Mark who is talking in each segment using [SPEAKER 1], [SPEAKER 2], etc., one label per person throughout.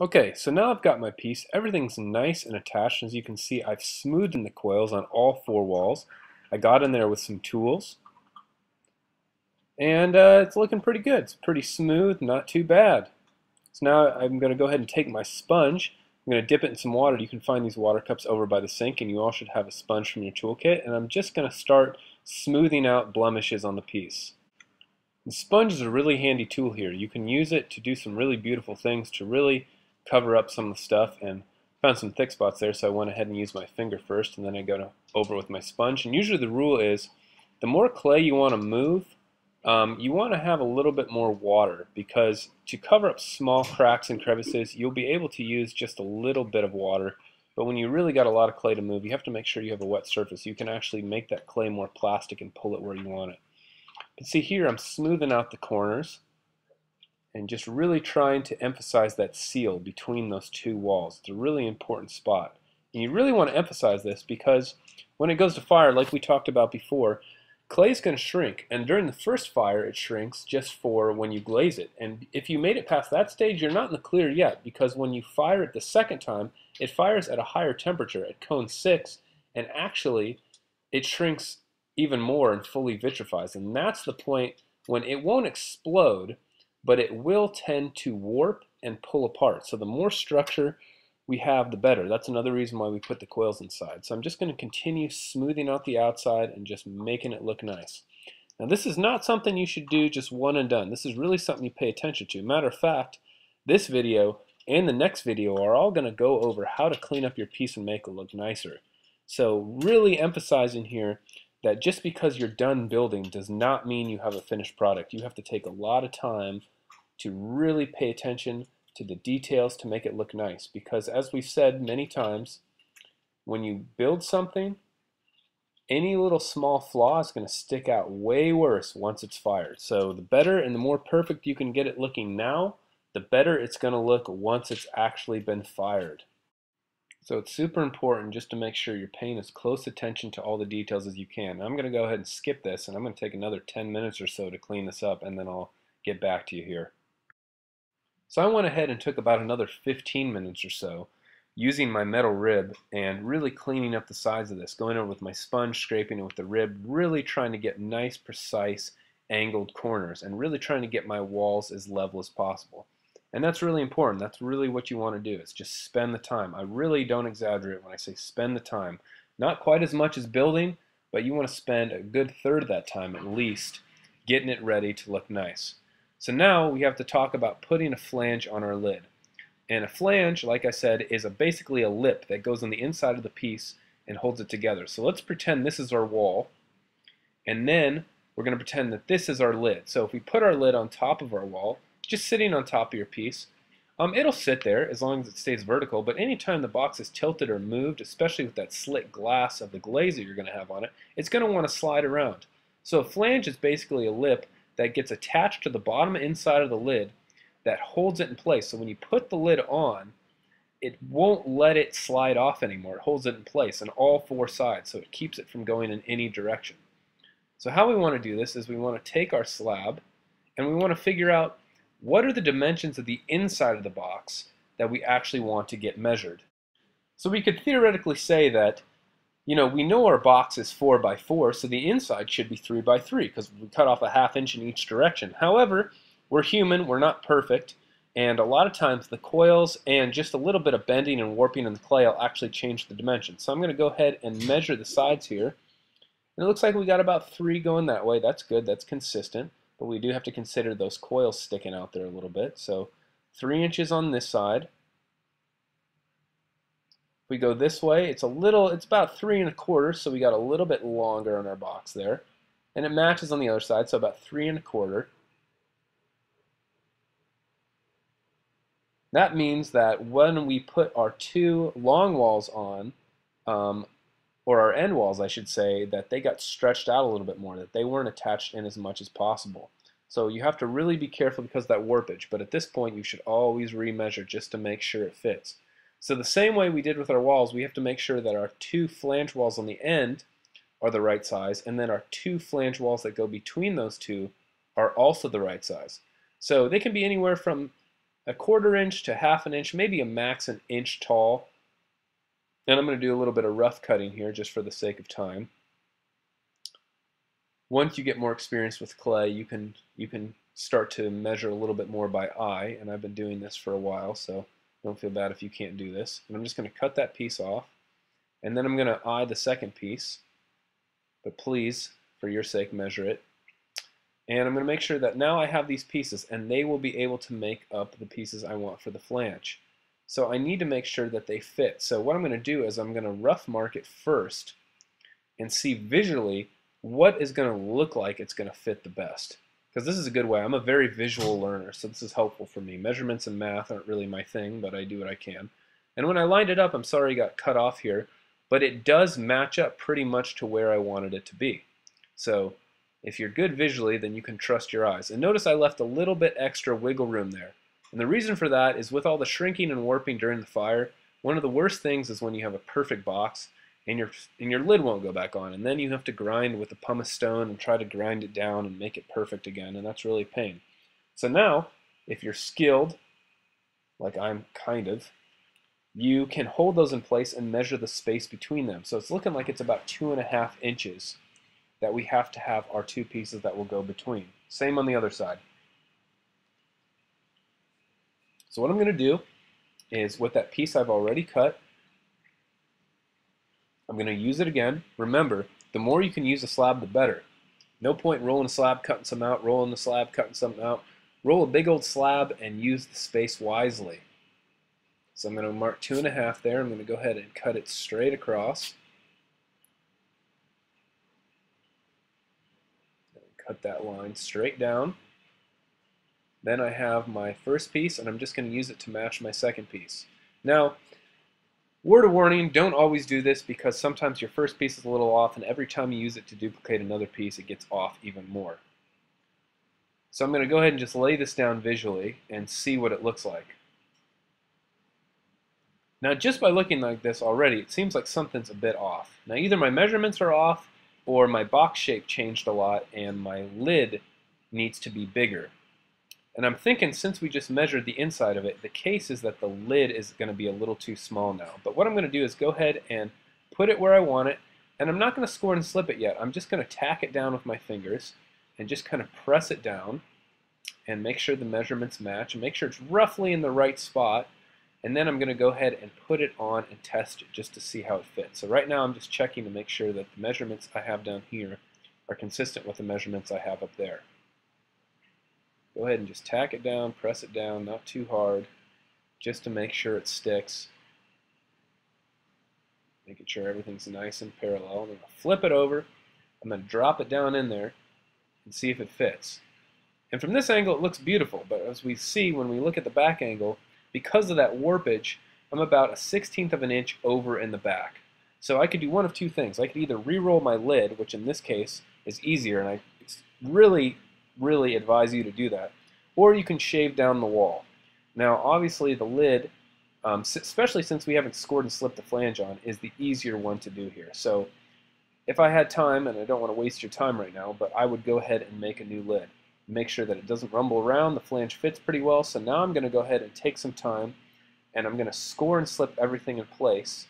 [SPEAKER 1] Okay, so now I've got my piece. Everything's nice and attached. As you can see, I've smoothed in the coils on all four walls. I got in there with some tools, and it's looking pretty good. It's pretty smooth, not too bad. So now I'm going to go ahead and take my sponge. I'm going to dip it in some water. You can find these water cups over by the sink, and you all should have a sponge from your toolkit. And I'm just going to start smoothing out blemishes on the piece. The sponge is a really handy tool here. You can use it to do some really beautiful things, to really cover up some of the stuff, and found some thick spots there, so I went ahead and used my finger first, and then I go over with my sponge. And usually the rule is the more clay you want to move, you want to have a little bit more water, because to cover up small cracks and crevices, you'll be able to use just a little bit of water. But when you really got a lot of clay to move, you have to make sure you have a wet surface. You can actually make that clay more plastic and pull it where you want it. But see here, I'm smoothing out the corners and just really trying to emphasize that seal between those two walls. It's a really important spot. And you really want to emphasize this because when it goes to fire, like we talked about before, clay is going to shrink. And during the first fire, it shrinks just for when you glaze it. And if you made it past that stage, you're not in the clear yet, because when you fire it the second time, it fires at a higher temperature, at cone 6, and actually it shrinks even more and fully vitrifies. And that's the point when it won't explode, but it will tend to warp and pull apart. So the more structure we have, the better. That's another reason why we put the coils inside. So I'm just going to continue smoothing out the outside and just making it look nice. Now this is not something you should do just one and done. This is really something you pay attention to. Matter of fact, this video and the next video are all going to go over how to clean up your piece and make it look nicer. So really emphasizing here that just because you're done building does not mean you have a finished product. You have to take a lot of time to really pay attention to the details to make it look nice, because as we've said many times, when you build something, any little small flaw is going to stick out way worse once it's fired. So the better and the more perfect you can get it looking now, the better it's going to look once it's actually been fired. So it's super important just to make sure you're paying as close attention to all the details as you can. I'm going to go ahead and skip this, and I'm going to take another 10 minutes or so to clean this up, and then I'll get back to you here. So I went ahead and took about another 15 minutes or so using my metal rib and really cleaning up the sides of this, going over with my sponge, scraping it with the rib, really trying to get nice, precise, angled corners, and really trying to get my walls as level as possible. And that's really important. That's really what you want to do, is just spend the time. I really don't exaggerate when I say spend the time. Not quite as much as building, but you want to spend a good third of that time at least getting it ready to look nice. So now we have to talk about putting a flange on our lid. And a flange, like I said, is basically a lip that goes on the inside of the piece and holds it together. So let's pretend this is our wall, and then we're going to pretend that this is our lid. So if we put our lid on top of our wall, just sitting on top of your piece, it'll sit there as long as it stays vertical, but anytime the box is tilted or moved, especially with that slit glass of the glaze that you're going to have on it, it's going to want to slide around. So a flange is basically a lip that gets attached to the bottom inside of the lid that holds it in place. So when you put the lid on, it won't let it slide off anymore. It holds it in place on all four sides, so it keeps it from going in any direction. So how we want to do this is we want to take our slab and we want to figure out what are the dimensions of the inside of the box that we actually want to get measured. So we could theoretically say that, we know our box is 4 by 4, so the inside should be 3 by 3 because we cut off a ½ inch in each direction. However, we're human, we're not perfect, and a lot of times the coils and just a little bit of bending and warping in the clay will actually change the dimensions. So I'm going to go ahead and measure the sides here. And it looks like we got about 3 going that way. That's good, that's consistent, but we do have to consider those coils sticking out there a little bit. So 3 inches on this side. If we go this way, it's about 3 1/4, so we got a little bit longer on our box there. And it matches on the other side, so about 3 1/4. That means that when we put our 2 long walls on, or our end walls, I should say, that they got stretched out a little bit more, that they weren't attached in as much as possible. So you have to really be careful because of that warpage, but at this point you should always remeasure just to make sure it fits. So the same way we did with our walls, we have to make sure that our 2 flange walls on the end are the right size, and then our 2 flange walls that go between those two are also the right size. So they can be anywhere from 1/4 inch to 1/2 inch, maybe a max an inch tall. And I'm going to do a little bit of rough cutting here just for the sake of time. Once you get more experience with clay, you can start to measure a little bit more by eye, and I've been doing this for a while, so don't feel bad if you can't do this. And I'm just going to cut that piece off, and then I'm going to eye the second piece, but please, for your sake, measure it. And I'm going to make sure that now I have these pieces, and they will be able to make up the pieces I want for the flange. So I need to make sure that they fit. So what I'm going to do is I'm going to rough mark it first and see visually what is going to look like it's going to fit the best. Because this is a good way. I'm a very visual learner, so this is helpful for me. Measurements and math aren't really my thing, but I do what I can. And when I lined it up, I'm sorry it got cut off here, but it does match up pretty much to where I wanted it to be. So if you're good visually, then you can trust your eyes. And notice I left a little bit extra wiggle room there. And the reason for that is with all the shrinking and warping during the fire, one of the worst things is when you have a perfect box and your lid won't go back on, and then you have to grind with the pumice stone and try to grind it down and make it perfect again, and that's really a pain. So now, if you're skilled, like I'm kind of, you can hold those in place and measure the space between them. So it's looking like it's about 2.5 inches that we have to have our two pieces that will go between. Same on the other side. So what I'm going to do is with that piece I've already cut, I'm going to use it again. Remember, the more you can use a slab, the better. No point rolling a slab, cutting some out, rolling the slab, cutting something out. Roll a big old slab and use the space wisely. So I'm going to mark 2.5 there. I'm going to go ahead and cut it straight across. Cut that line straight down. Then I have my first piece, and I'm just going to use it to match my second piece. Now, word of warning, don't always do this because sometimes your first piece is a little off, and every time you use it to duplicate another piece, it gets off even more. So I'm going to go ahead and just lay this down visually and see what it looks like. Now, just by looking like this already, it seems like something's a bit off. Now, either my measurements are off, or my box shape changed a lot, and my lid needs to be bigger. And I'm thinking since we just measured the inside of it, the case is that the lid is going to be a little too small now. But what I'm going to do is go ahead and put it where I want it, and I'm not going to score and slip it yet. I'm just going to tack it down with my fingers and just kind of press it down and make sure the measurements match and make sure it's roughly in the right spot. And then I'm going to go ahead and put it on and test it just to see how it fits. So right now I'm just checking to make sure that the measurements I have down here are consistent with the measurements I have up there. Go ahead and just tack it down, press it down, not too hard, just to make sure it sticks. Making sure everything's nice and parallel. I'm going to flip it over. I'm going to drop it down in there and see if it fits. And from this angle it looks beautiful, but as we see when we look at the back angle, because of that warpage, I'm about 1/16 of an inch over in the back. So I could do one of two things. I could either re-roll my lid, which in this case is easier, and I really advise you to do that, or you can shave down the wall. Now obviously the lid, especially since we haven't scored and slipped the flange on, is the easier one to do here. So if I had time, and I don't want to waste your time right now, but I would go ahead and make a new lid. Make sure that it doesn't rumble around, the flange fits pretty well, so now I'm going to go ahead and take some time and I'm going to score and slip everything in place.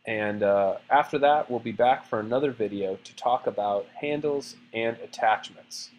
[SPEAKER 1] And after that we'll be back for another video to talk about handles and attachments.